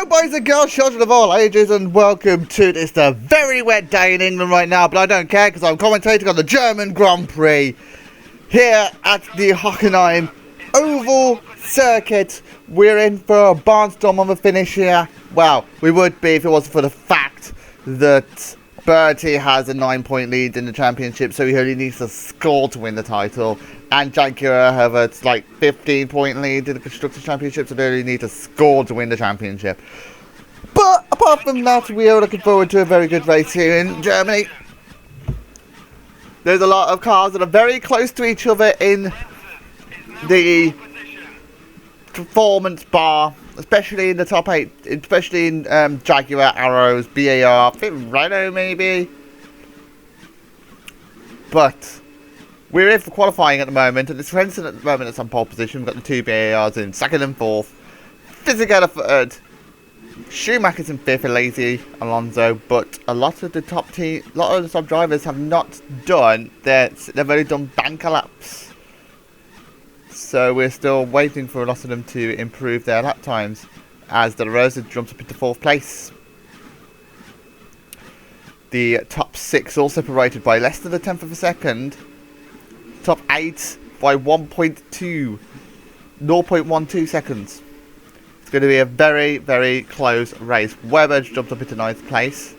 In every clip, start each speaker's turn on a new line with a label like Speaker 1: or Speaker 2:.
Speaker 1: Hello boys and girls, children of all ages, and welcome to this the very wet day in England right now, but I don't care because I'm commentating on the German Grand Prix here at the Hockenheim Oval Circuit. We're in for a barnstorm on the finish here. Well, we would be if it wasn't for the fact that Burti has a 9-point lead in the championship, so he only needs to score to win the title. And Jaguar have a 15-point lead in the Constructors' Championship, so they only need to score to win the championship. But apart from that, we are looking forward to a very good race here in Germany. There's a lot of cars that are very close to each other in the performance bar, especially in the top 8, especially in Jaguar, Arrows, BAR, I think Renault maybe. But we're in for qualifying at the moment, and it's Frentzen at the moment that's on pole position. We've got the two BARs in second and fourth, Fisichella third, Schumacher's in fifth, and Lazy Alonso. But a lot of the top drivers have not done they've only done banker laps. So we're still waiting for a lot of them to improve their lap times, as De La Rosa jumps up into fourth place. The top 6 all separated by less than a tenth of a second. Top 8 by 0.12 seconds. It's going to be a very, very close race. Webber jumped up into 9th place.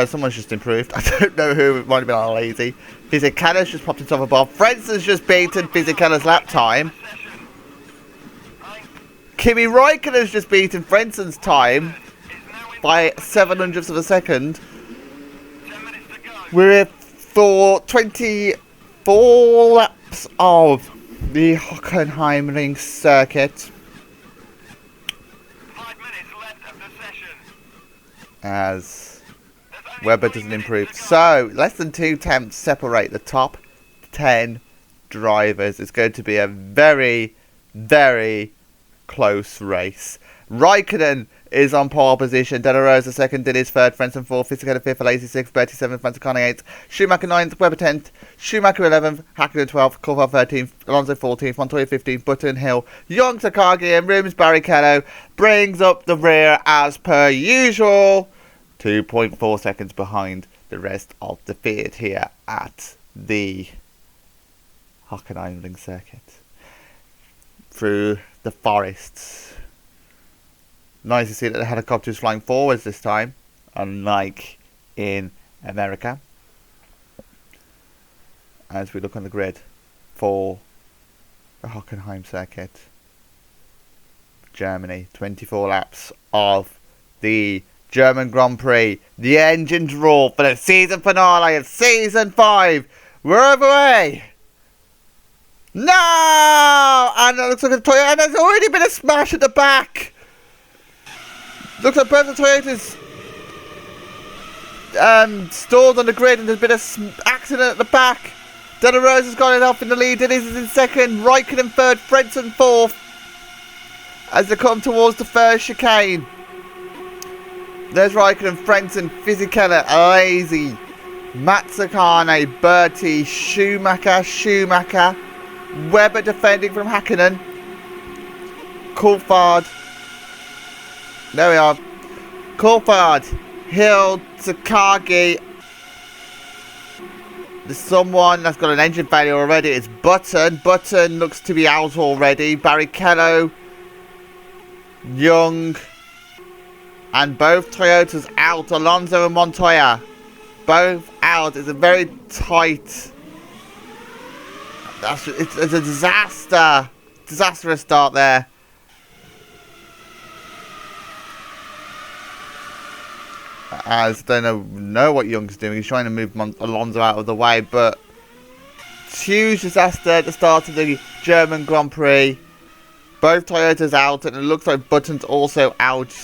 Speaker 1: Someone's just improved. I don't know who. It might have been a Lazy. Fisichella's just popped himself above. Frenzsen's just beaten Fisichella's lap time. Kimi Räikkönen's just beaten Frenzsen's time by 0.07 of a second. We're for 24 laps of the Hockenheimring circuit.
Speaker 2: 5 minutes left of the session.
Speaker 1: As Webber doesn't improve. So, less than 2 tenths separate the top 10 drivers. It's going to be a very, very close race. Räikkönen is on pole position. De La Rosa second, Diniz third, Frentzen fourth, Fisichella fifth, Lazy sixth, Burti seventh, Franciscani eighth, Schumacher ninth, Webber 10th, Schumacher 11th, Hakkinen 12th, Coulthard 13th, Alonso 14th, Montoya 15th, Button, Hill, Young, Takagi, and Rooms Barrichello brings up the rear as per usual. 2.4 seconds behind the rest of the field here at the Hockenheimring circuit. Through the forests. Nice to see that the helicopter is flying forwards this time, unlike in America. As we look on the grid for the Hockenheim circuit, Germany, 24 laps of the German Grand Prix. The engines roar for the season finale of Season 5. We're overway. No! And it looks like a Toyota, and there's already been a smash at the back. Looks like both the Toyotas stalled on the grid, and there's been an accident at the back. De La Rosa's got it off in the lead. Diniz is in second. Räikkönen third. Frentzen fourth. As they come towards the first chicane. There's Räikkönen, Frentzen, Fisichella, Lazy, Mazzacane, Burti, Schumacher. Webber defending from Hakkinen. Coulthard. There we are. Coulthard, Hill, Takagi. There's someone that's got an engine failure already. It's Button. Button looks to be out already. Barrichello, Young, and both Toyotas out. Alonso and Montoya, both out. It's a very tight. It's a disaster. Disastrous start there. As I don't know what Young's doing. He's trying to move Alonso out of the way, but it's huge disaster at the start of the German Grand Prix. Both Toyotas out, and it looks like Button's also out.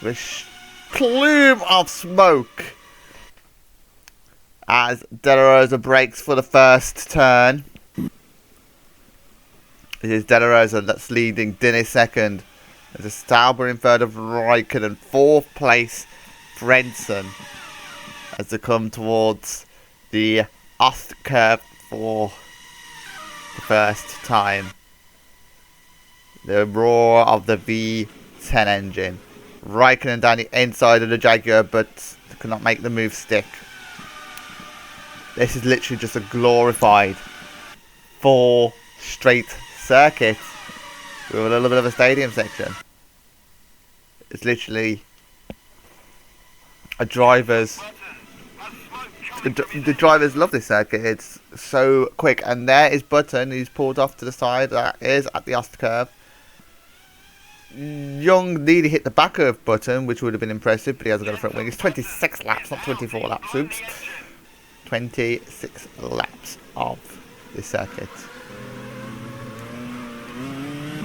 Speaker 1: With a plume of smoke as De La Rosa brakes for the first turn. It is De La Rosa that's leading. Diniz second. There's a Stauber in third of Räikkönen. Fourth place Frentzen as they come towards the Ost curve for the first time. The roar of the 10 engine. Raikkonen down the inside of the Jaguar, but could not make the move stick. This is literally just a glorified 4 straight circuits with a little bit of a stadium section. It's literally a driver's... The drivers love this circuit. It's so quick. And there is Button, who's pulled off to the side. That is at the Ost curve. Young nearly hit the back of Button, which would have been impressive, but he hasn't got a front wing. It's 26 laps, not 24 laps. Oops. 26 laps of this circuit.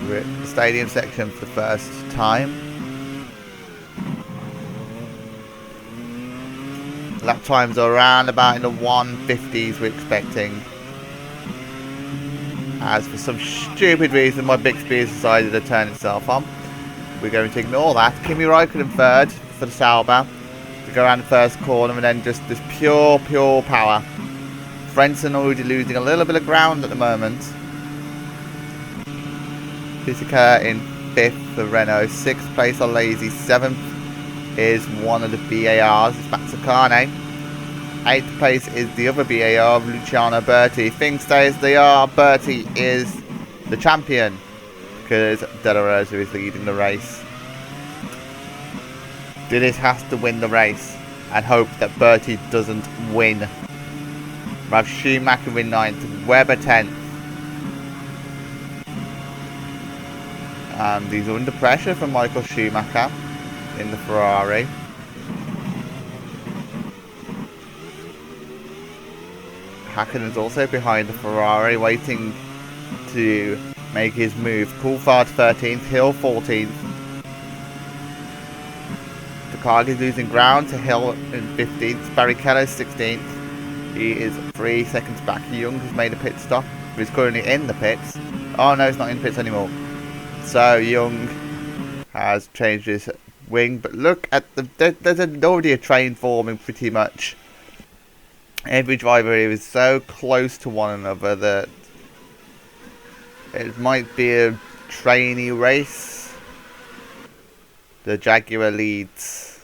Speaker 1: We're at the stadium section for the first time. Lap times are around about in the 150s we're expecting. As for some stupid reason my Bixby has decided to turn itself on. We're going to ignore that. Kimi Raikkonen third for the Sauber to go around the first corner, and then just this pure power. Frentzen already losing a little bit of ground at the moment. Fisica in 5th for Renault, 6th place on Lazy, 7th is one of the BARs, it's Mazzacane. 8th place is the other BAR of Luciano Burti. Things stay as they are. Burti is the champion because De La Rosa is leading the race. Dennis has to win the race and hope that Burti doesn't win. We have Schumacher in 9th, Webber 10th. And he's under pressure from Michael Schumacher in the Ferrari. Hakkinen is also behind the Ferrari, waiting to make his move. Coulthard 13th, Hill 14th. Takagi losing ground to Hill in 15th. Barrichello 16th. He is 3 seconds back. Young has made a pit stop. He's currently in the pits. Oh no, he's not in the pits anymore. So Young has changed his wing, but look at there's already a train forming pretty much. Every driver here is so close to one another that it might be a trainee race. The Jaguar leads.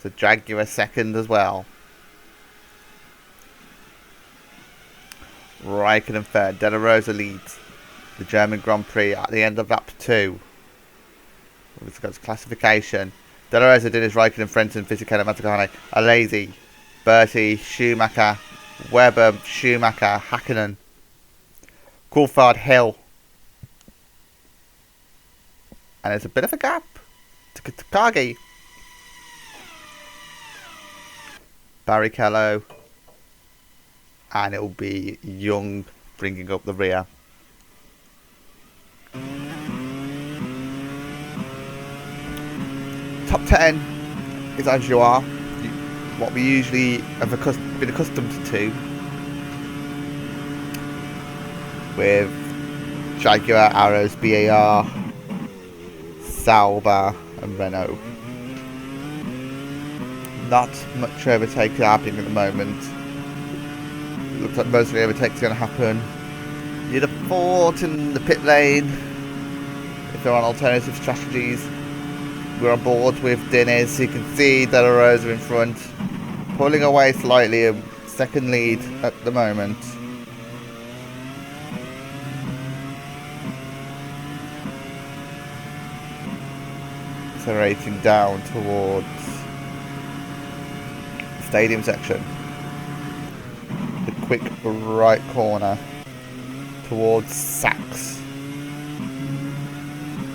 Speaker 1: The Jaguar second as well. Raikkonen third. De La Rosa leads the German Grand Prix at the end of lap 2. It's got its classification. De La Rosa, Dennis, Raikkonen, Frentzen, Fisichella, Mazzacane, Alesi, Burti, Schumacher, Webber, Schumacher, Hakkinen, Coulthard, Hill. And there's a bit of a gap to Takagi. Barrichello. And it'll be Young bringing up the rear. Top 10 is Jaguar, what we usually have been accustomed to, with Jaguar, Arrows, BAR, Sauber and Renault. Not much overtake happening at the moment. Looks like most of the overtakes are going to happen near the fort in the pit lane. If there are alternative strategies, we're on board with Diniz. You can see De La Rosa in front, pulling away slightly, a second lead at the moment. Accelerating down towards the stadium section. The quick right corner towards Sachs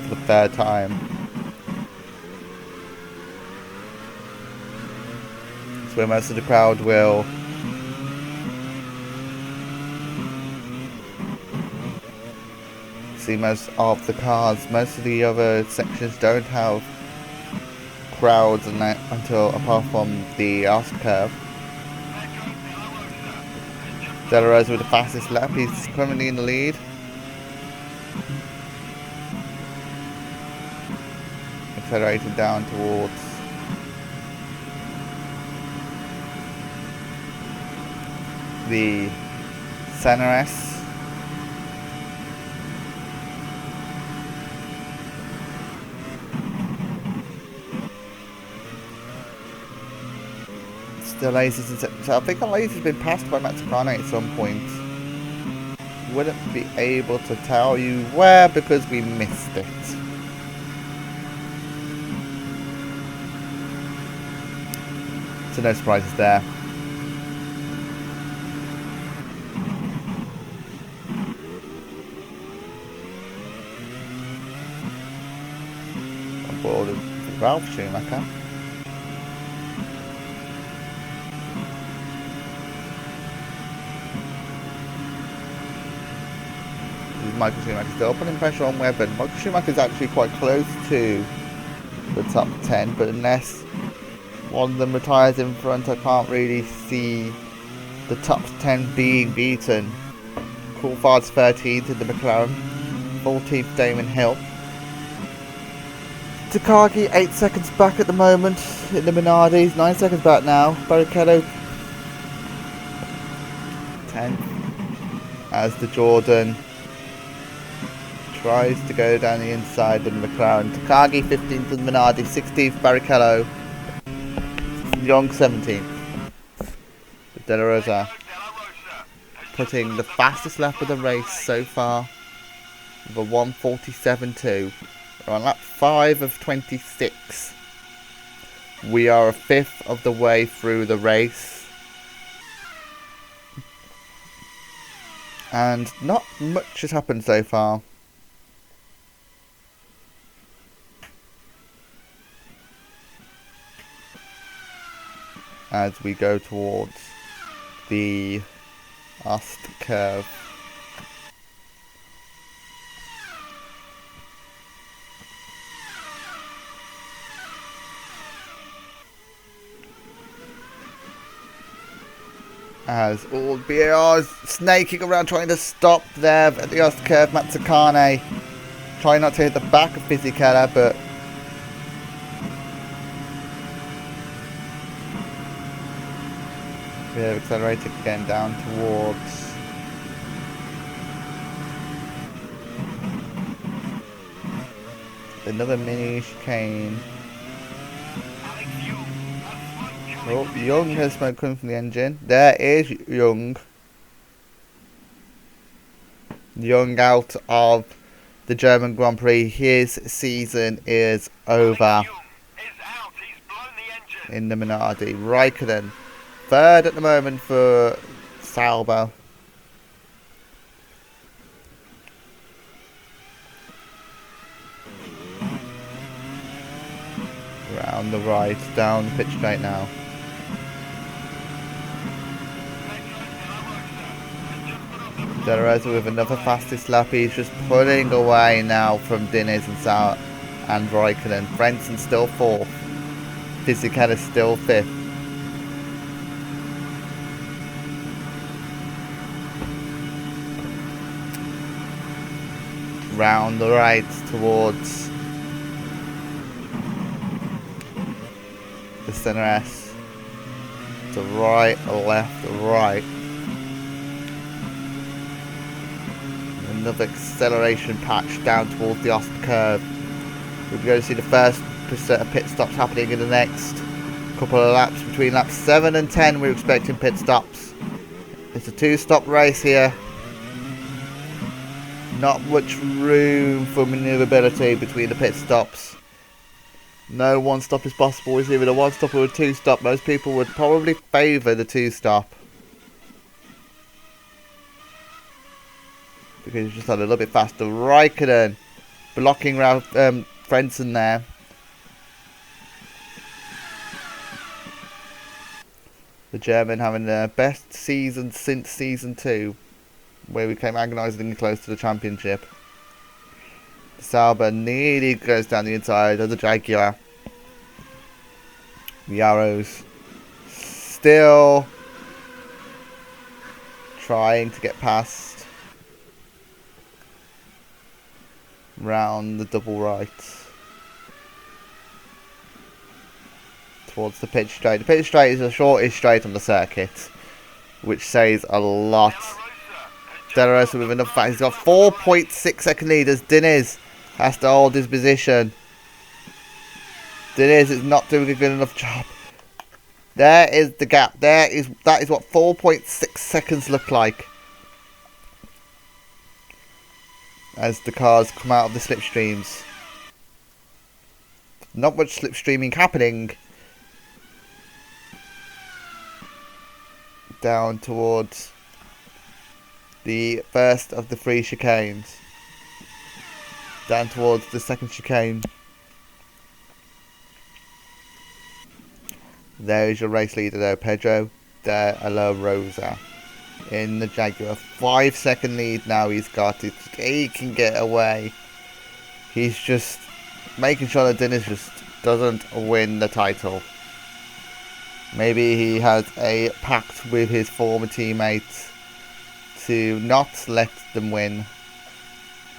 Speaker 1: for the third time. It's where most of the crowd will see most of the cars. Most of the other sections don't have crowds and that until apart from the Ost curve. De La Rosa with the fastest lap, he's currently in the lead. Accelerating down towards the Senores. The laser's in second. So I think the laser's been passed by Matsucane at some point. Wouldn't be able to tell you where because we missed it. So no surprises there. On board with Ralph Schumacher. Michael Schumacher still putting pressure on Webber. Michael Schumacher is actually quite close to the top 10, but unless one of them retires in front, I can't really see the top 10 being beaten. Coulthard's 13th in the McLaren, 14th Damon Hill. Takagi 8 seconds back at the moment in the Minardi, 9 seconds back now. Barrichello 10th as the Jordan tries to go down the inside of the McLaren. Takagi 15th in the Minardi, 16th Barrichello, Young 17th. De La Rosa putting the fastest lap of the race so far with a 1:47.2. We're on lap 5 of 26. We are a fifth of the way through the race. And not much has happened so far. As we go towards the last curve. As all BAR is snaking around trying to stop there at the last curve. Matsucane trying not to hit the back of Fisichella, but we have accelerated again down towards another mini chicane. Oh, Young has smoke coming from the engine. There is Young. Young out of the German Grand Prix. His season is over in the Minardi. Raikkonen third at the moment for Sauber. Round the right, down the pitch straight now. De La Rosa with another fastest lap. He's just pulling away now from Diniz and Raikkonen. Frentzen still fourth. Fisichella still fifth. Round the right towards the center S. To right, left, right. Another acceleration patch down towards the Oscar curve. We're going to see the first pit stops happening in the next couple of laps. Between laps 7 and 10 we're expecting pit stops. It's a 2-stop race here. Not much room for manoeuvrability between the pit stops. No one stop is possible. It's either a 1-stop or a 2-stop. Most people would probably favour the 2-stop. Because he's just a little bit faster. Raikkonen blocking Frentzen there. The German having their best season since season 2, where we came agonisingly close to the championship. Sauber nearly goes down the inside of the Jaguar. The Arrows still trying to get past. Round the double right towards the pitch straight. The pitch straight is the shortest straight on the circuit, which says a lot. De La Rosa with enough fact. He's got 4.6 second lead as Diniz has to hold his position. Diniz is not doing a good enough job. There is the gap. That is what 4.6 seconds look like as the cars come out of the slipstreams. Not much slipstreaming happening down towards the first of the 3 chicanes. Down towards the second chicane. There is your race leader though, Pedro de la Rosa in the Jaguar. 5-second lead now he's got it. He can get away. He's just making sure that Dennis just doesn't win the title. Maybe he has a pact with his former teammates to not let them win.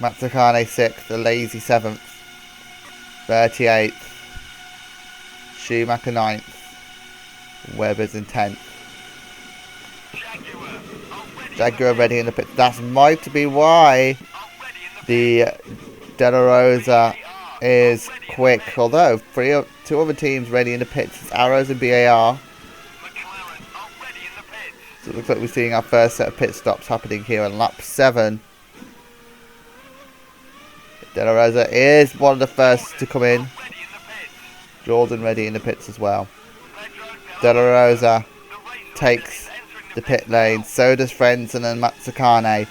Speaker 1: Mazzacane 6th, the lazy 7th, 38th, Schumacher 9th, Webber's in 10th. Jaguar ready in the pit. That might be why the De La Rosa is quick. Although 2 other teams ready in the pits. It's Arrows and BAR. So it looks like we're seeing our first set of pit stops happening here on lap 7. De La Rosa is one of the first to come in. Jordan ready in the pits as well. De La Rosa takes the pit lane. So does Frentzen and Mazzacane.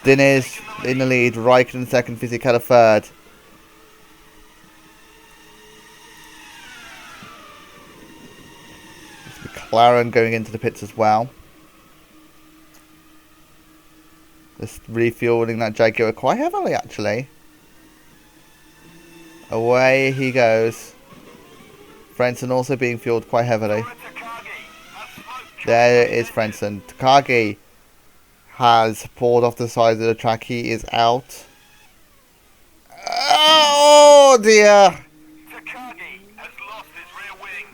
Speaker 1: Diniz in the lead. Raikkonen second. Fisichella third. It's McLaren going into the pits as well. Just refueling that Jaguar quite heavily actually. Away he goes. Frentzen also being fueled quite heavily. There is Frentzen. Takagi has pulled off the side of the track. He is out. Oh dear!
Speaker 2: Takagi has lost his rear wing.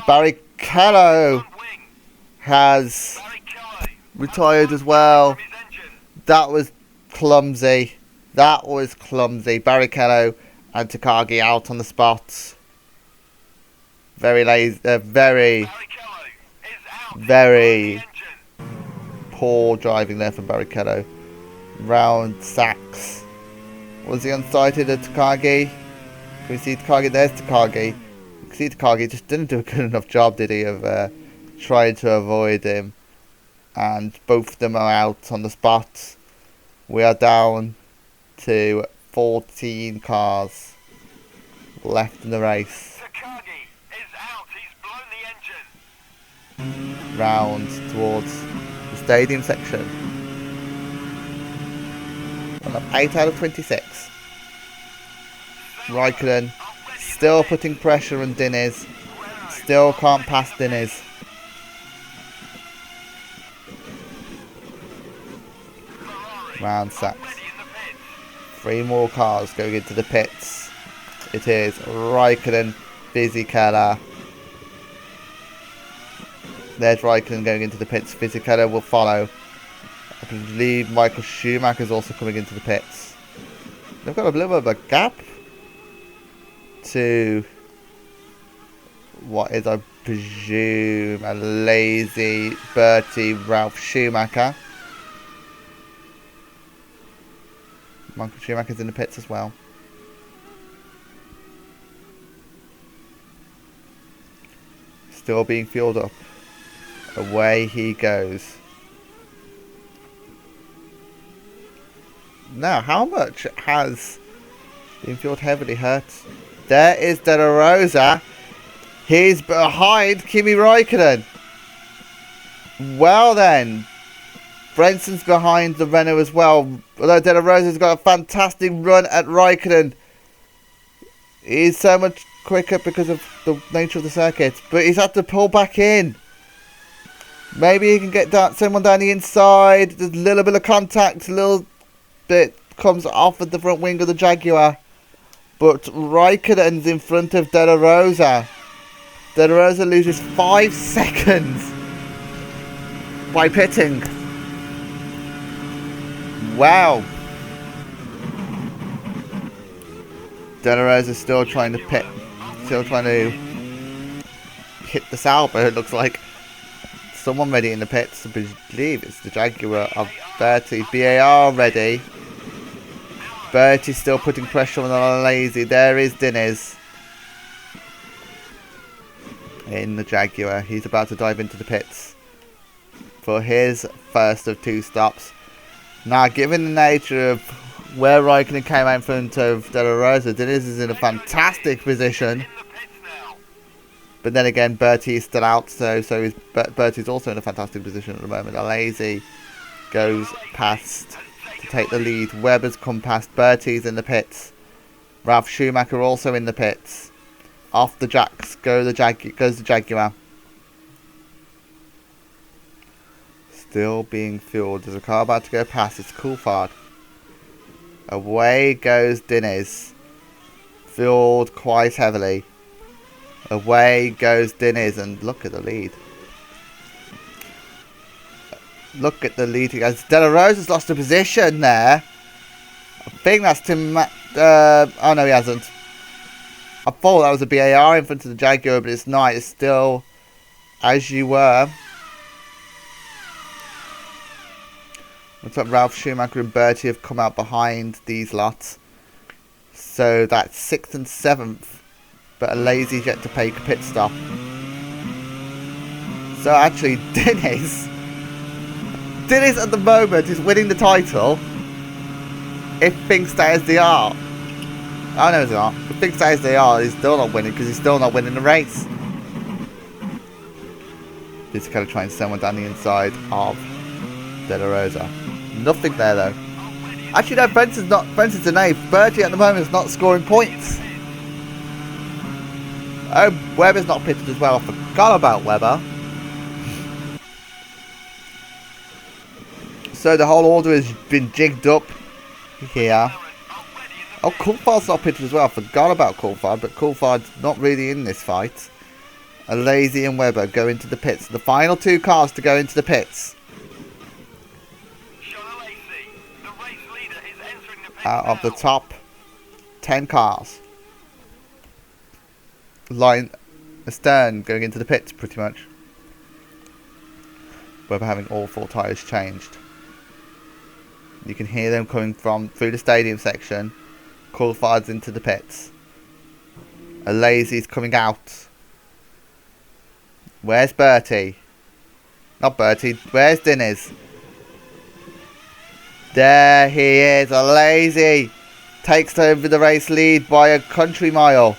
Speaker 1: Barrichello has retired as well. That was clumsy. That was clumsy. Barrichello and Takagi out on the spots. Very lazy, very poor driving there from Barrichello. Round Sachs. Was he unsighted at Takagi? Can we see Takagi? There's Takagi. You can see Takagi just didn't do a good enough job, did he, of trying to avoid him. And both of them are out on the spots. We are down to 14 cars left in the race.
Speaker 2: Takagi is out. He's blown the engine.
Speaker 1: Round towards the stadium section. Well, 8 out of 26. Raikkonen still putting pressure on Diniz. Still can't pass Diniz. Round Sachs. 3 more cars going into the pits. It is Raikkonen, Fisichella. There's Raikkonen going into the pits. Fisichella will follow. I believe Michael Schumacher is also coming into the pits. They've got a little bit of a gap to what is, I presume, a lazy Burti Ralph Schumacher. Michael Schumacher's in the pits as well. Still being fueled up. Away he goes. Now, how much has been fueled heavily hurt? There is De La Rosa. He's behind Kimi Raikkonen. Well then. Frentzen's behind the Renault as well. Although De La Rosa's got a fantastic run at Raikkonen. He's so much quicker because of the nature of the circuit. But he's had to pull back in. Maybe he can get someone down the inside. There's a little bit of contact. A little bit comes off at the front wing of the Jaguar. But Raikkonen's in front of De La Rosa. De La Rosa loses 5 seconds by pitting. Wow. De La Rosa still trying to pit. Still trying to hit the Sauber. It looks like someone ready in the pits. I believe it's the Jaguar of Burti. BAR ready. Burti still putting pressure on the Lazy. There is Diniz in the Jaguar. He's about to dive into the pits for his first of 2 stops. Now, given the nature of where Raikkonen came out in front of De La Rosa, Diniz is in a fantastic position. But then again, Burti is still out, so Bertie's also in a fantastic position at the moment. Lazy goes past to take the lead. Webber's come past. Bertie's in the pits. Ralf Schumacher also in the pits. Off the jacks goes the Jaguar. Still being fueled. There's a car about to go past. It's Coulthard. Away goes Diniz. Fueled quite heavily. Away goes Diniz, and look at the lead. Look at the lead. De La Rosa's lost a position there. I think that's Tim. Oh no, he hasn't. I thought that was a BAR in front of the Jaguar, but it's not. It's still as you were. Looks like Ralf Schumacher and Bertie have come out behind these lots. So that's 6th and 7th. But a Lazy's yet to take a pit stop. So actually, Diniz at the moment is winning the title. If things stay as they are. Oh no, it's not. If things stay as they are, he's still not winning because he's still not winning the race. He's kind of trying to send one down the inside of De La Rosa. Nothing there though. Actually no, Benson's an 8th. Bertie at the moment is not scoring points. Oh, Webber's not pitted as well. I forgot about Webber. So the whole order has been jigged up here. Oh, Coulthard's not pitted as well. I forgot about Coulthard, but Coulthard's not really in this fight. A Lazy and Webber go into the pits. The final 2 cars to go into the pits. Out of the top 10 cars. Line astern going into the pits pretty much. Webber having all 4 tyres changed. You can hear them coming through the stadium section. Coulthard's into the pits. A Lazy's coming out. Where's Bertie? Not Bertie. Where's Diniz? There he is. A Lazy takes over the race lead by a country mile.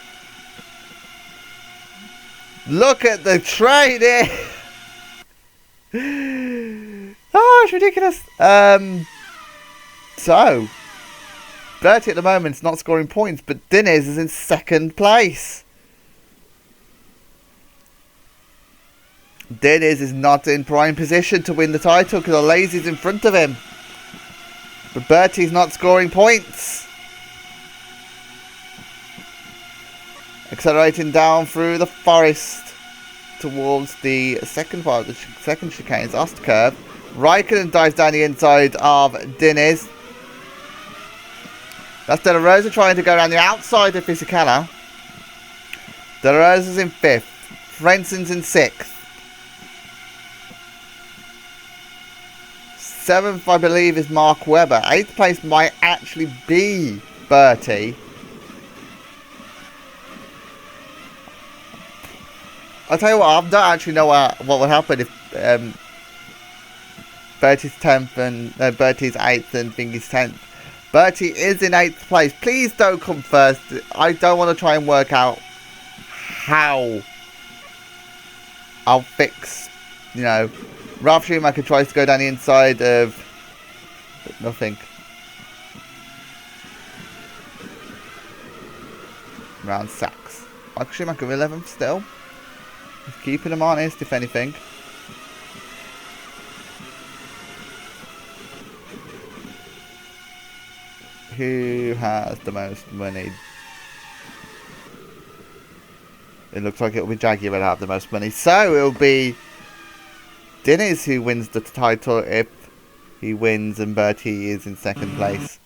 Speaker 1: Look at the training. Oh, it's ridiculous. So Bertie at the moment is not scoring points, but Diniz is in 2nd place. Diniz is not in prime position to win the title because the Lazy's in front of him. But Bertie's not scoring points. Accelerating down through the forest towards the second part of the second chicane's Ost curve. Raikkonen dives down the inside of Diniz. That's De La Rosa trying to go around the outside of Fisichella. De La Rosa's in 5th. Frenson's in 6th. 7th, I believe, is Mark Webber. 8th place might actually be Bertie. I'll tell you what, I don't actually know what would happen if Bertie's 10th and Bertie's 8th and Thingy's 10th. Bertie is in 8th place. Please don't come first. I don't want to try and work out how I'll fix, Ralf Schumacher tries to go down the inside of... but nothing. Round Sachs. Michael Schumacher 11th still. He's keeping him honest, if anything. Who has the most money? It looks like it'll be Jaguar will have the most money. So it'll be Diniz who wins the title if he wins and Bertie is in 2nd place.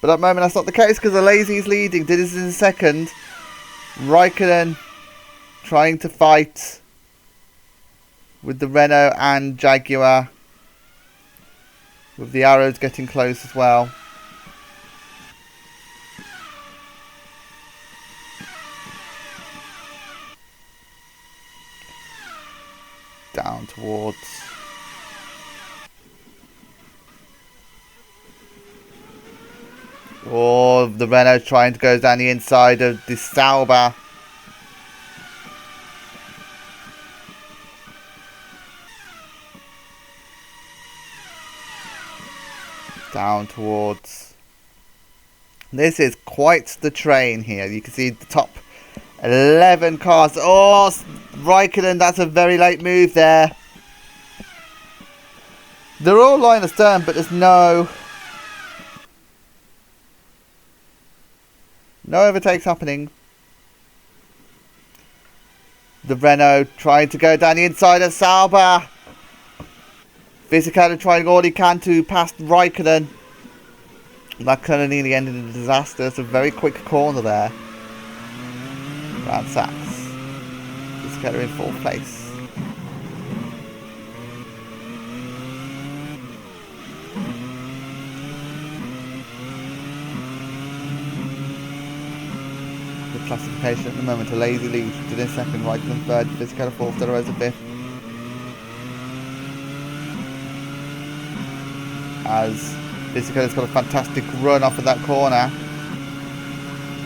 Speaker 1: But at the moment that's not the case because the Lazy's leading. Diniz is in 2nd. Raikkonen trying to fight with the Renault and Jaguar, with the arrows getting close as well. Down towards the Renault trying to go down the inside of the Sauber. Down towards. This is quite the train here. You can see the top 11 cars. Oh, Raikkonen, that's a very late move there. They're all line astern, but there's no overtakes happening. The Renault trying to go down the inside of Sauber. Fisichella trying all he can to pass Raikkonen. That kind of nearly ended in a disaster. It's a very quick corner there. Round Sachs. Fisichella in 4th place. The classification at the moment, a lazy lead. Did in 2nd, Raikkonen 3rd, Fisichella 4th, Deloreza 5th. As Fisichella's got a fantastic run off of that corner.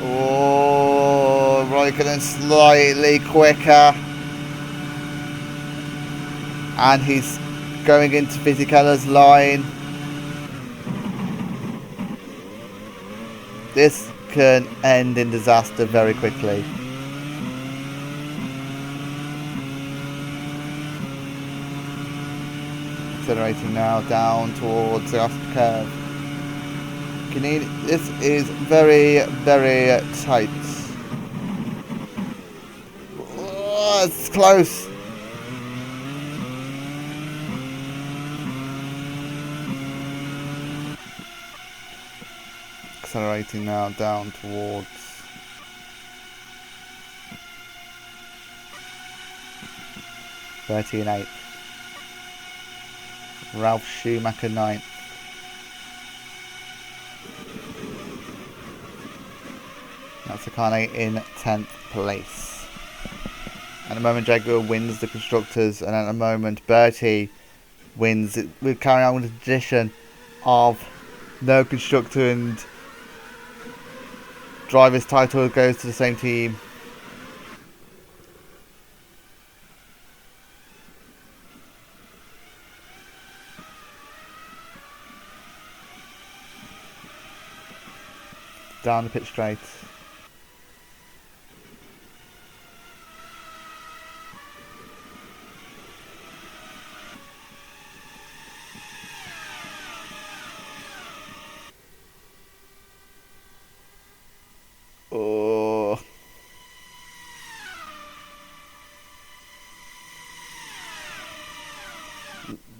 Speaker 1: Oh, Raikkonen slightly quicker. And he's going into Fisichella's line. This can end in disaster very quickly. Accelerating now down towards the last curve. This is very, very tight. Oh, it's close. Accelerating now down towards Burti and 8th. Ralf Schumacher 9th. Natsukane in 10th place. At the moment Jaguar wins the Constructors, and at the moment Burti wins it. We're carrying on with the tradition of no Constructor and driver's title goes to the same team. Down the pit straight. Oh.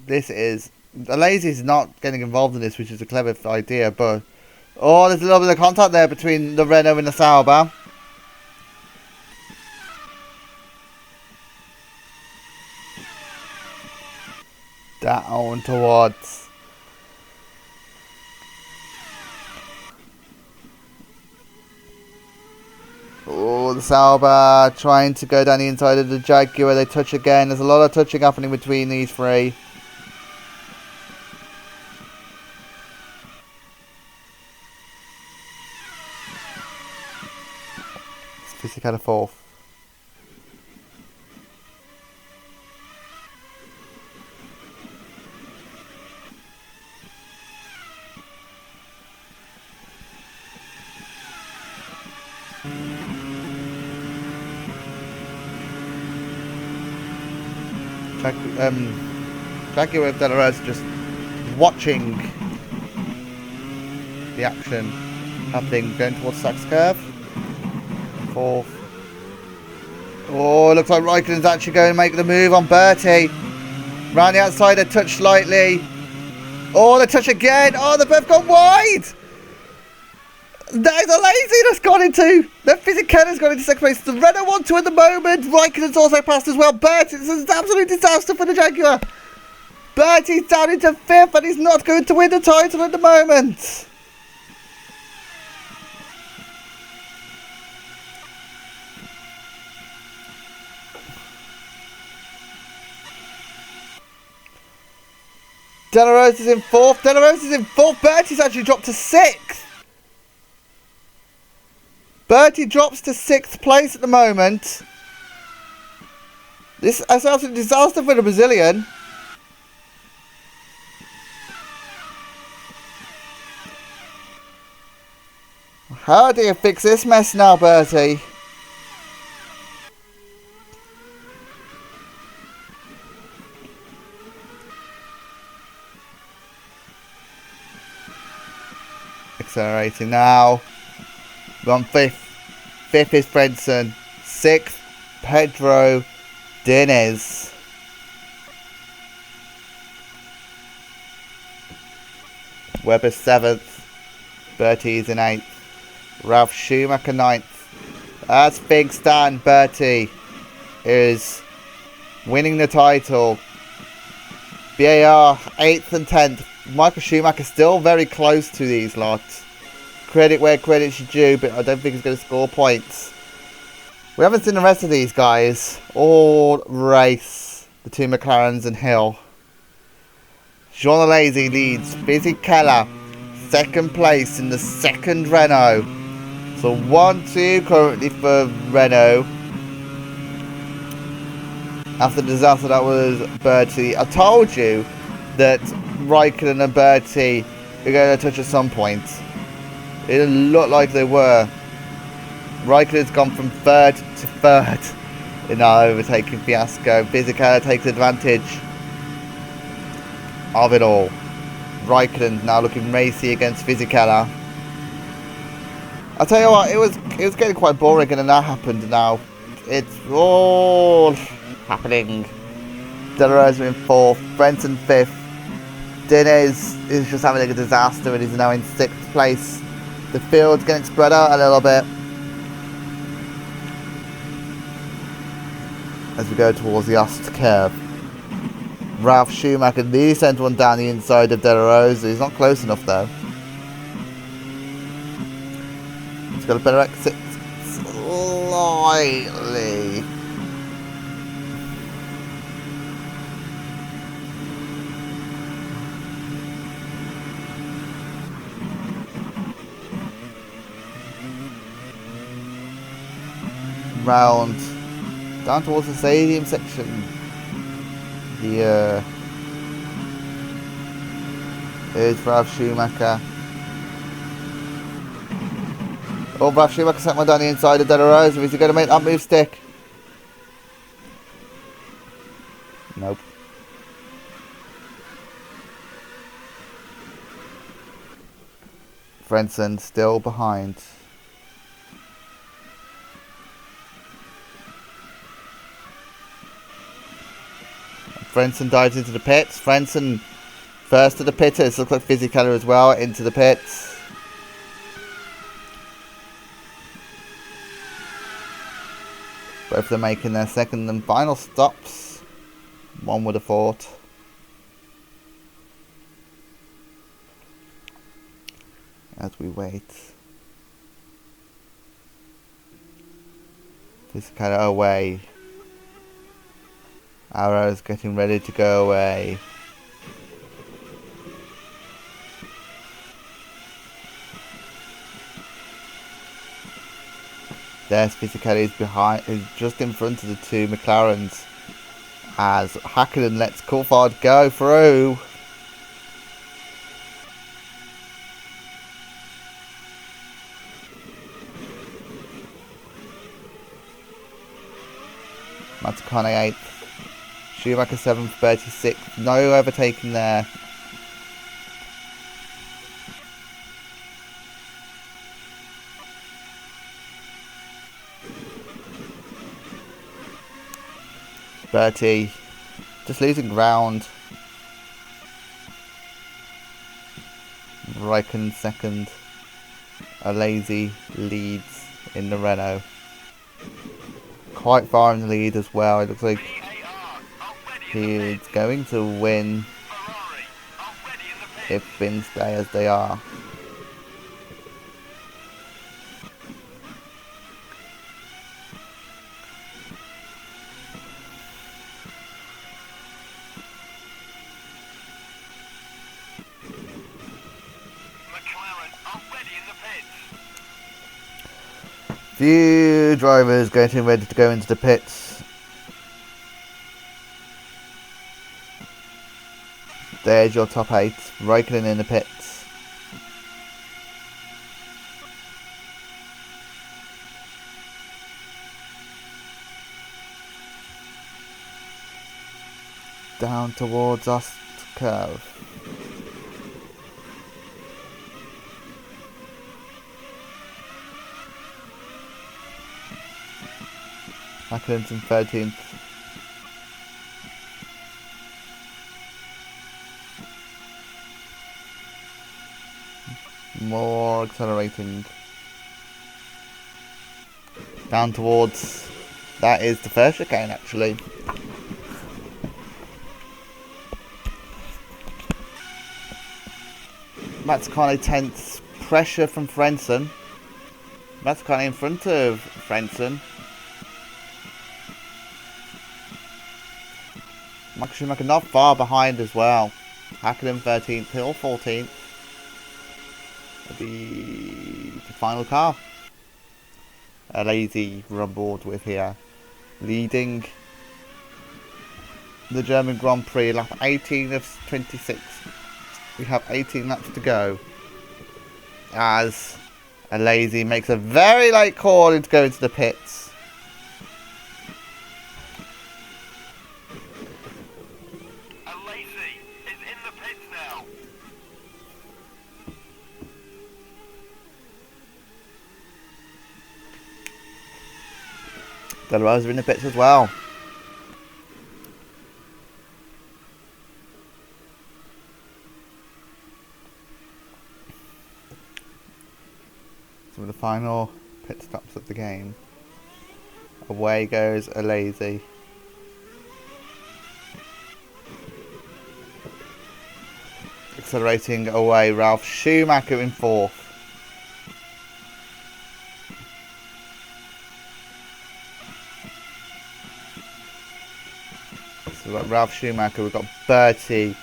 Speaker 1: This is... Lazy is not getting involved in this, which is a clever idea, but... Oh, there's a little bit of contact there between the Renault and the Sauber. Down towards... Oh, the Sauber trying to go down the inside of the Jaguar. They touch again. There's a lot of touching happening between these three. Fisichella 4th. Jaguar with Delorez just watching the action happening, going towards Sachs curve. 4th. Oh, looks like Raikkonen's actually going to make the move on Burti. Round the outside, they touch slightly. Oh, they touch again. Oh, they've both gone wide. There's a lazy that's gone into. The Fisichella's gone into second place. The Renault 1-2 at the moment. Raikkonen's also passed as well. Burti, this is an absolute disaster for the Jaguar. Burti's down into 5th and he's not going to win the title at the moment. De La Rose is in 4th. De La Rose is in 4th. Burti's actually dropped to 6th. Burti drops to 6th place at the moment. This is an absolute disaster for the Brazilian. How do you fix this mess now, Burti? Accelerating now. We're on 5th. 5th is Fredson. 6th, Pedro Diniz. Webber 7th. Burti's in 8th. Ralph Schumacher 9th. As things stand, Burti is winning the title. BAR 8th and 10th. Michael Schumacher still very close to these lots. Credit where credit's due, but I don't think he's going to score points. We haven't seen the rest of these guys all race the two McLarens and Hill. Jean Alesi leads. Fisichella second place in the second Renault. So 1-2 currently for Renault. After the disaster that was Burti. I told you that Raikkonen and Burti are going to touch at some point. It looked like they were. Raikkonen's gone from 3rd to 3rd in our overtaking fiasco. Fisichella takes advantage of it all. Raikkonen's now looking racy against Fisichella. I'll tell you what, it was getting quite boring and then that happened. Now it's all happening. De La Rose in 4th, Brenton 5th. Diniz is just having a disaster and he's now in 6th place. The field's getting spread out a little bit as we go towards the Ost curve. Ralph Schumacher nearly sent one down the inside of De La Rose. He's not close enough though. He's got a better exit slightly. Round down towards the stadium section. Here's Ralph Schumacher. Oh, Ralph Schumacher sent one down the inside of De La Rose. Is he going to make that move stick? Nope. Frenson still behind. Frenson dives into the pits. Frenson first to the pitters. Looks like Fisichella as well into the pits. Both of them making their second and final stops. One would have thought. As we wait. Fisichella away. Arrow's getting ready to go away. There's Fisichella is behind, is just in front of the two McLarens as Hakkinen lets Coulthard go through. Matsucane 8th. Schumacher 7th, 36. No overtaking there. Burti just losing ground. Raikkonen second. Lazy leads in the Renault. Quite far in the lead as well. It looks like he's going to win if things stay as they are. Few drivers getting ready to go into the pits. There's your top 8. Raikkonen in the pits. Down towards us curve. Raikkonen's in 13th. More accelerating. Down towards... That is the first chicane actually. Mazzacane tenths pressure from Frentzen. Mazzacane in front of Frentzen. Michael Schumacher not far behind as well. Hakkinen 13th, Hill 14th. The final car. Lazy we're on board with here. Leading the German Grand Prix, lap 18 of 26. We have 18 laps to go. As Lazy makes a very late call to go into the pits. Delrose are in the pits as well. Some of the final pit stops of the game. Away goes a Lazy. Accelerating away, Ralf Schumacher in 4th. So we've got Ralf Schumacher, we've got Burti,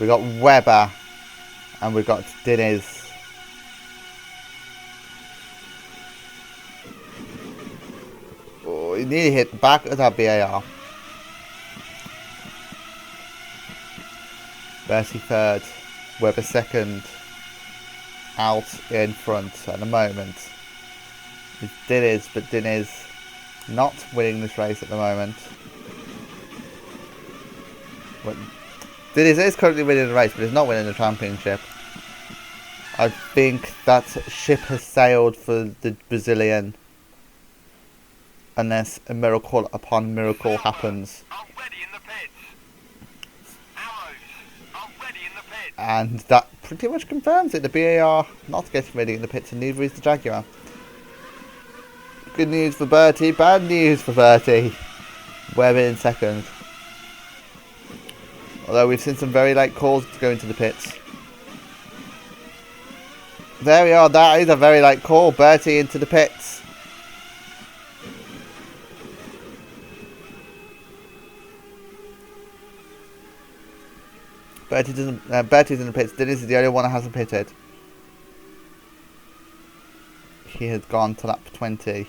Speaker 1: we've got Webber, and we've got Diniz. Oh, he nearly hit the back of that BAR. Burti 3rd, Webber 2nd, out in front at the moment. It's Diniz, but Diniz not winning this race at the moment. Diniz is currently winning the race, but he's not winning the championship. I think that ship has sailed for the Brazilian, unless a miracle upon miracle happens. And that pretty much confirms it. The BAR not getting ready in the pits, and neither is the Jaguar. Good news for Burti, bad news for Burti. Webber in 2nd. Although we've seen some very late calls to go into the pits. There we are, that is a very late call. Burti into the pits. Burti's in the pits. Diniz is the only one that hasn't pitted. He has gone to lap 20.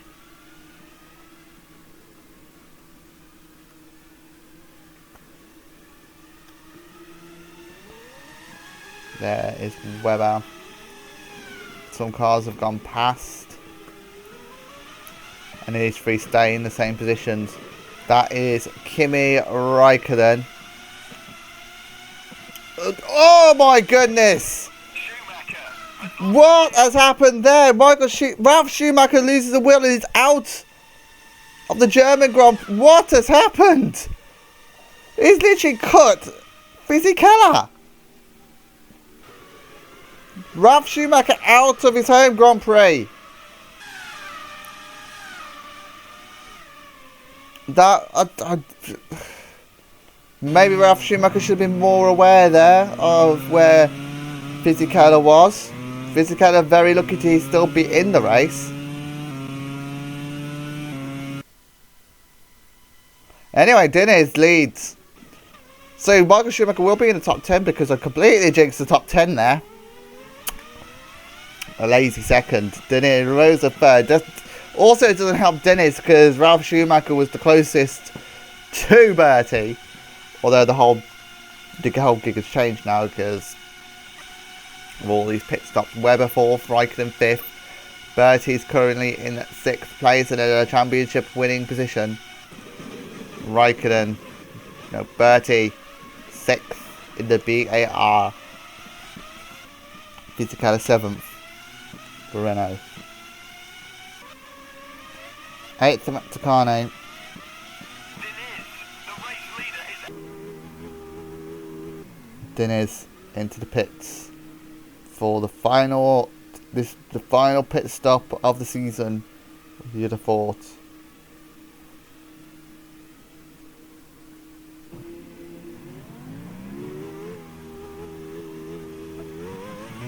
Speaker 1: There is Webber. Some cars have gone past. And these 3 stay in the same positions. That is Kimi Raikkonen. Oh my goodness! What has happened there? Ralf Schumacher loses the wheel and is out of the German Grand Prix. What has happened? He's literally cut Fisichella. Ralf Schumacher out of his home Grand Prix. Maybe Ralf Schumacher should have been more aware there of where Fisichella was. Fisichella very lucky to still be in the race. Anyway, Diniz leads. So Michael Schumacher will be in the top 10 because I completely jinxed the top 10 there. A lazy second. Diniz Rosa third. Also, it doesn't help Diniz because Ralf Schumacher was the closest to Bertie. Although the whole gig has changed now because of all these pit stops. Webber 4th, Raikkonen 5th. Bertie's currently in 6th place in a championship winning position. Raikkonen, no, Bertie 6th in the BAR. Fisichella 7th for Renault. 8th for Takane. Diniz into the pits for the final pit stop of the season. You'd have thought.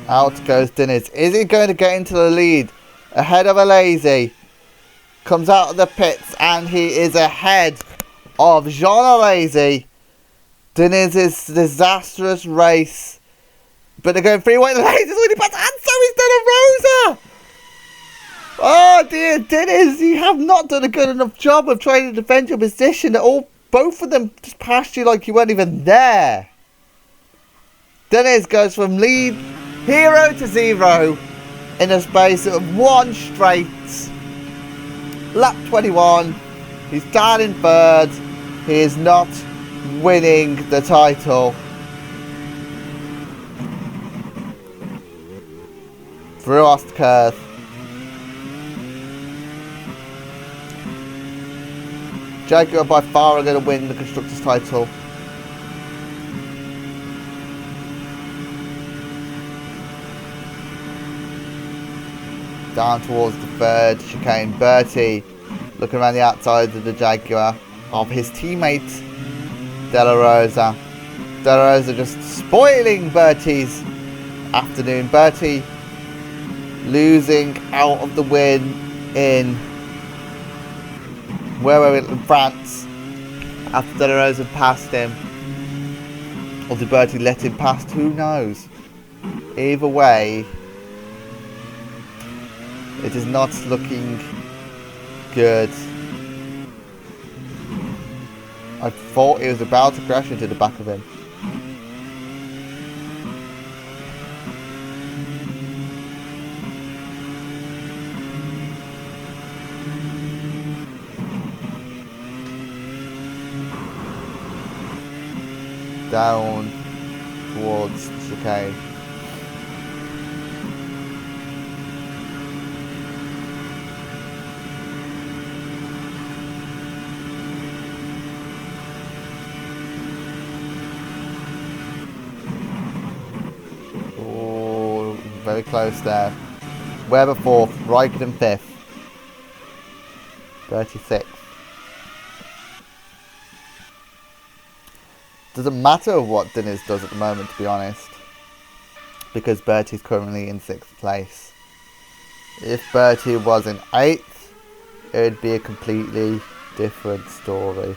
Speaker 1: Out goes Diniz. Is he going to get into the lead? Ahead of a lazy. Comes out of the pits and he is ahead of Jean Alesi. Diniz's disastrous race. But they're going 3 wide lasers when he passes. And so he's done a Rosa. Oh dear, Diniz, you have not done a good enough job of trying to defend your position. Both of them just passed you like you weren't even there. Diniz goes from lead hero to 0 in a space of 1 straight. Lap 21. He's down in 3rd. He is not winning the title. Through Ostkurth. Jaguar by far are going to win the Constructors' title. Down towards the 3rd chicane. Bertie looking around the outside of the Jaguar of his teammate Della Rosa. Della Rosa just spoiling Bertie's afternoon. Bertie losing out of the win in where were we, in France, after Della Rosa passed him. Or did Bertie let him past? Who knows? Either way, it is not looking good. I thought he was about to crash into the back of him. Down towards chicane. Oh, very close there. Webber 4th, Raikkonen 5th. 36. Doesn't matter what Diniz does at the moment, to be honest, because Bertie's currently in 6th place. If Bertie was in 8th, it would be a completely different story.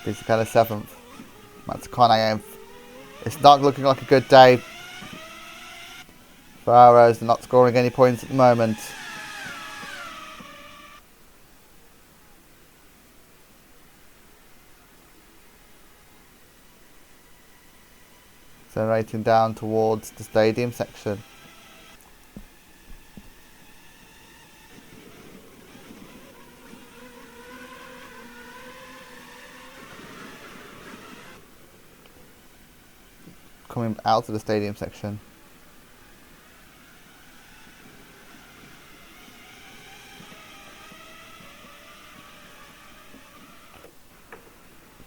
Speaker 1: Fisichella 7th, Matsukonayev. It's not looking like a good day. Ferraros are not scoring any points at the moment. Accelerating down towards the stadium section. Coming out of the stadium section.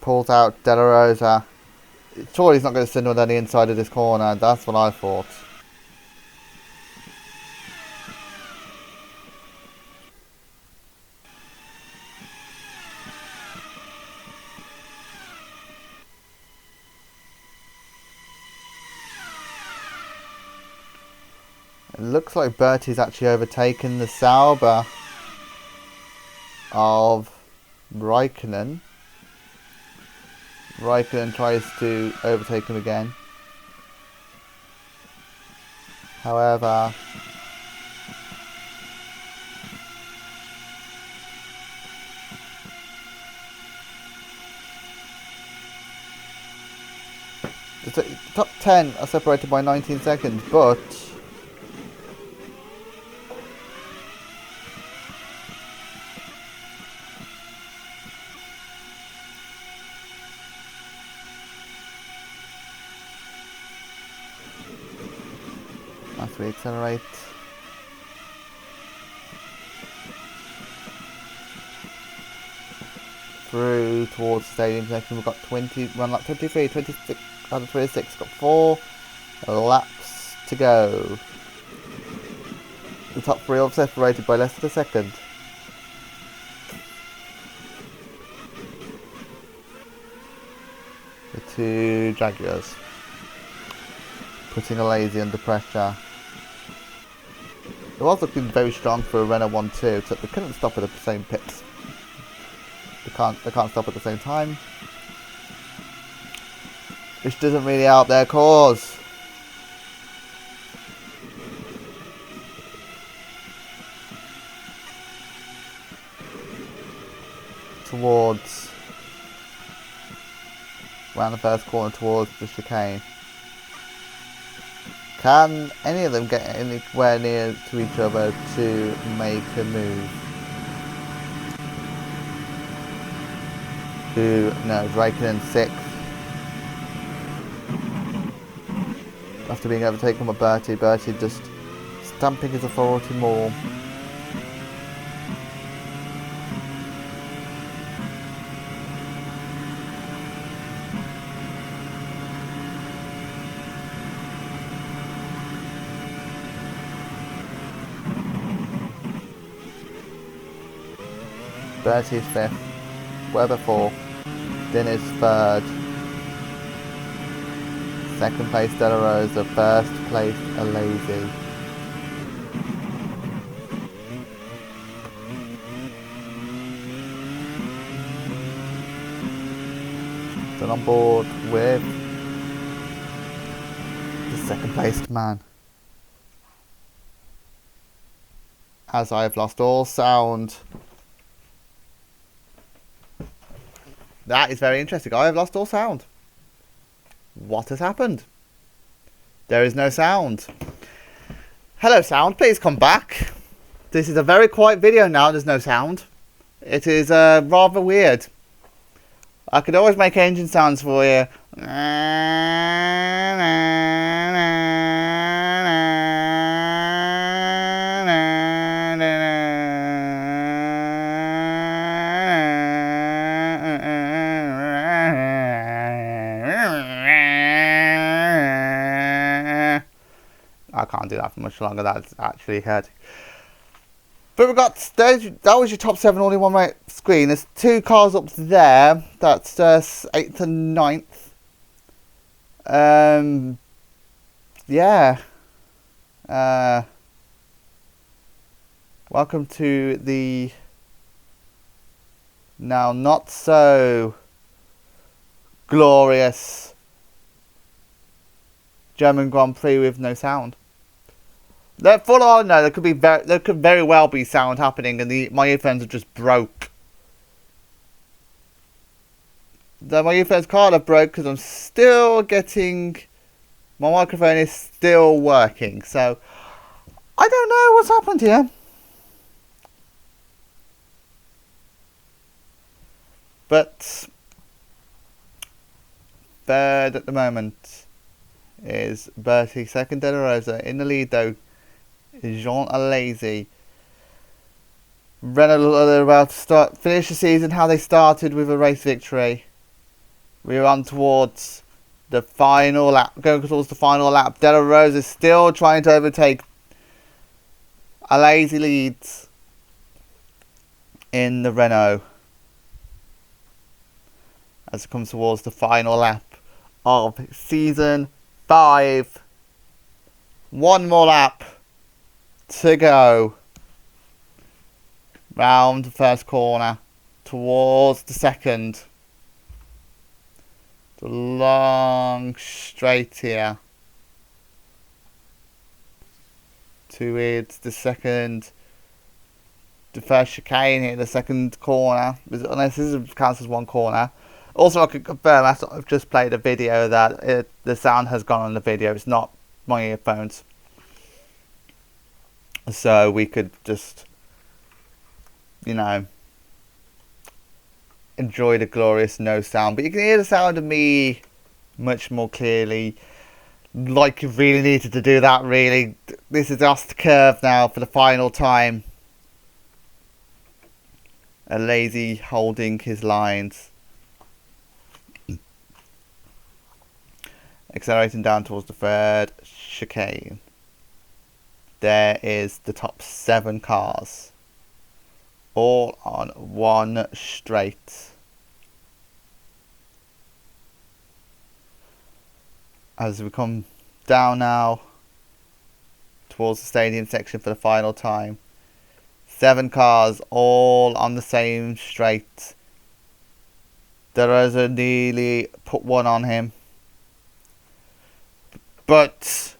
Speaker 1: pulls out De La Rosa. Surely he's not going to signal down the inside of this corner. That's what I thought. It looks like Burti's actually overtaken the Sauber of Raikkonen. Raikkonen tries to overtake him again. However, the top 10 are separated by 19 seconds, but as we accelerate, through towards the stadium section, we've got 1 lap 23, 26 out of 26, got 4 laps to go. The top 3 are separated by less than a second. The 2 Jaguars putting a lazy under pressure. It was looking very strong for a Renault 1-2, except they couldn't stop at the same pits. They can't stop at the same time, which doesn't really help their cause. Towards around the first corner towards the chicane. Can any of them get anywhere near to each other to make a move? Who knows? Raikkonen 6th. After being overtaken by Burti, Burti just stamping his authority more. Burti's 5th, Webber 4th, Dinnis 3rd, 2nd place De La Rosa, 1st place Alazy. Then on board with the 2nd placed man. As I have lost all sound. That is very interesting. I have lost all sound. What has happened? There is no sound. Hello sound, please come back. This is a very quiet video now, there's no sound. It is rather weird. I could always make engine sounds for you. I can't do that for much longer, that's actually hurting. But we've got, that was your top 7 all in one right screen. There's 2 cars up there, that's 8th and 9th. Yeah. Welcome to the now not so glorious German Grand Prix with no sound. For all I know, there could very well be sound happening, and my earphones are just broke. My earphones can't have broke because I'm still getting. My microphone is still working, so I don't know what's happened here. But 3rd at the moment is Burti, 2nd De La Rosa. In the lead though is Jean Alazy. Renault are about to finish the season how they started, with a race victory. We're on towards the final lap. Going towards the final lap. De La Rosa is still trying to overtake a lazy leads in the Renault as it comes towards the final lap of season 5. One more lap to go. Round the first corner towards the second. The long straight here towards the second. The first chicane here, the second corner. Unless this counts as one corner. Also, I can confirm after I've just played a video that the sound has gone on the video. It's not my earphones. So we could just, you know, enjoy the glorious no sound. But you can hear the sound of me much more clearly. Like you really needed to do that, really. This is just the curve now for the final time. A lazy holding his lines. Accelerating down towards the third chicane. There is the top 7 cars. All on one straight. As we come down now towards the stadium section for the final time. 7 cars all on the same straight. De Rosa nearly put one on him. But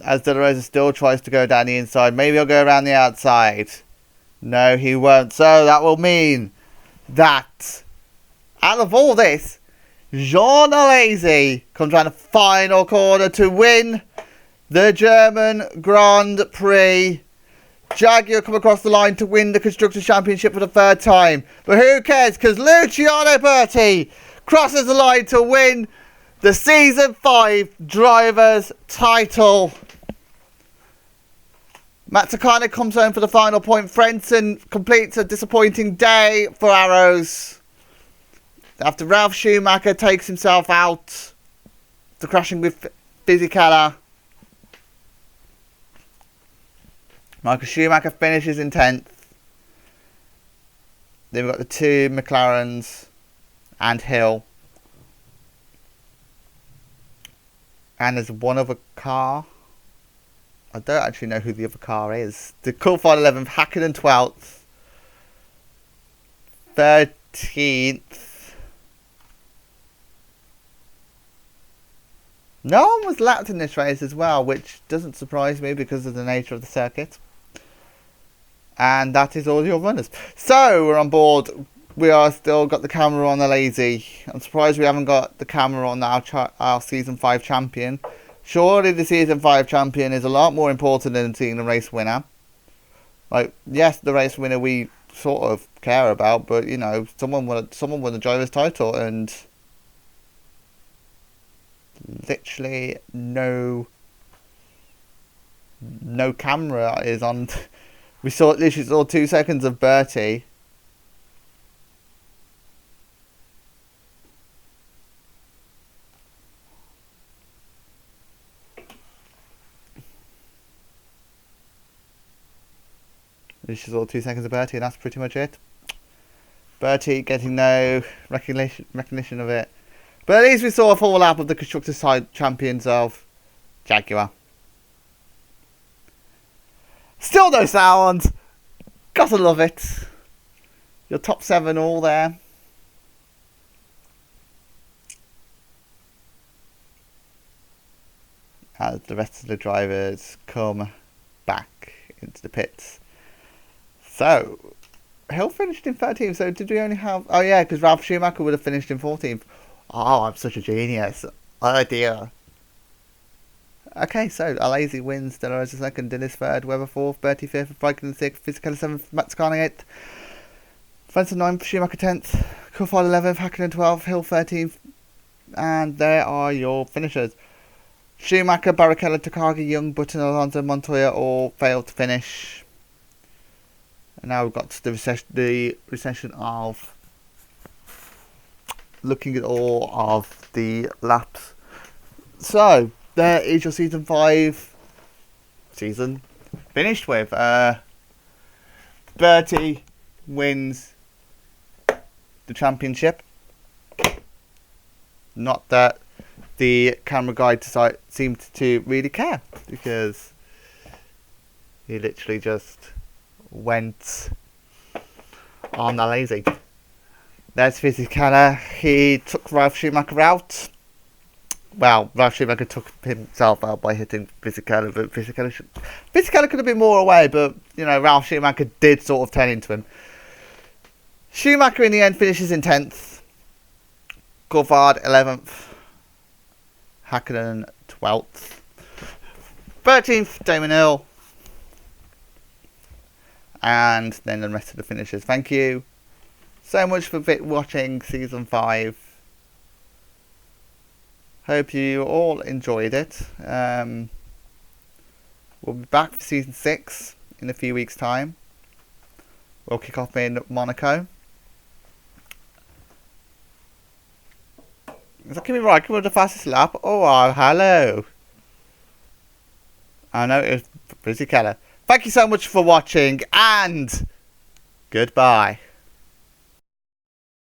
Speaker 1: as De Rosa still tries to go down the inside, maybe he'll go around the outside. No, he won't. So that will mean that out of all this, Jean Alesi comes around the final corner to win the German Grand Prix. Jaguar come across the line to win the Constructors' Championship for the 3rd time. But who cares? Because Luciano Burti crosses the line to win the Season 5 Drivers' title. Matt Takane comes home for the final point. Frentzen completes a disappointing day for Arrows after Ralf Schumacher takes himself out after crashing with Fisichella. Michael Schumacher finishes in 10th. Then we've got the 2 McLarens and Hill. And there's one other car. I don't actually know who the other car is. The qualified 11th, Hakkinen 12th. 13th. No one was lapped in this race as well, which doesn't surprise me because of the nature of the circuit. And that is all your runners. So we're on board. We are still got the camera on the lazy. I'm surprised we haven't got the camera on our Season 5 champion. Surely the Season 5 champion is a lot more important than seeing the race winner. Like, yes, the race winner we sort of care about, but, you know, someone won the driver's title and literally no camera is on. We literally saw 2 seconds of Burti. This is all 2 seconds of Burti, and that's pretty much it. Burti getting no recognition of it. But at least we saw a full lap of the Constructors' Side champions of Jaguar. Still no sound! Gotta love it. Your top 7 all there. As the rest of the drivers come back into the pits. So, Hill finished in 13th, so did we only have... Oh yeah, because Ralf Schumacher would have finished in 14th. Oh, I'm such a genius. Oh dear. Okay, so Alesi wins, De La Rosa 2nd, Dennis 3rd, Webber 4th, Burti 5th, Raikkonen 6th, Fisichella 7th, Matt Takane 8th, Frentzen 9th, Schumacher 10th, Coulthard 11th, Hakkinen 12th, Hill 13th, and there are your finishers. Schumacher, Barrichello, Takagi, Young, Button, Alonso, Montoya all failed to finish. And now we've got the recession of looking at all of the laps. So there is your season 5 season finished with. Burti wins the championship. Not that the camera guy seemed to really care, because he literally just went on the lazy. There's Fisichella. He took Ralf Schumacher out. Well, Ralf Schumacher took himself out by hitting Fisichella, but Fisichella could have been more away, but, you know, Ralf Schumacher did sort of turn into him. Schumacher in the end finishes in 10th. Coulthard 11th. Hakkinen 12th. 13th, Damon Hill. And then the rest of the finishers. Thank you so much for watching Season 5. Hope you all enjoyed it. We'll be back for Season 6 in a few weeks' time. We'll kick off in Monaco. Is that Kimi Räikkönen with the fastest lap? Oh, hello. I know it was Fisichella. Thank you so much for watching, and goodbye.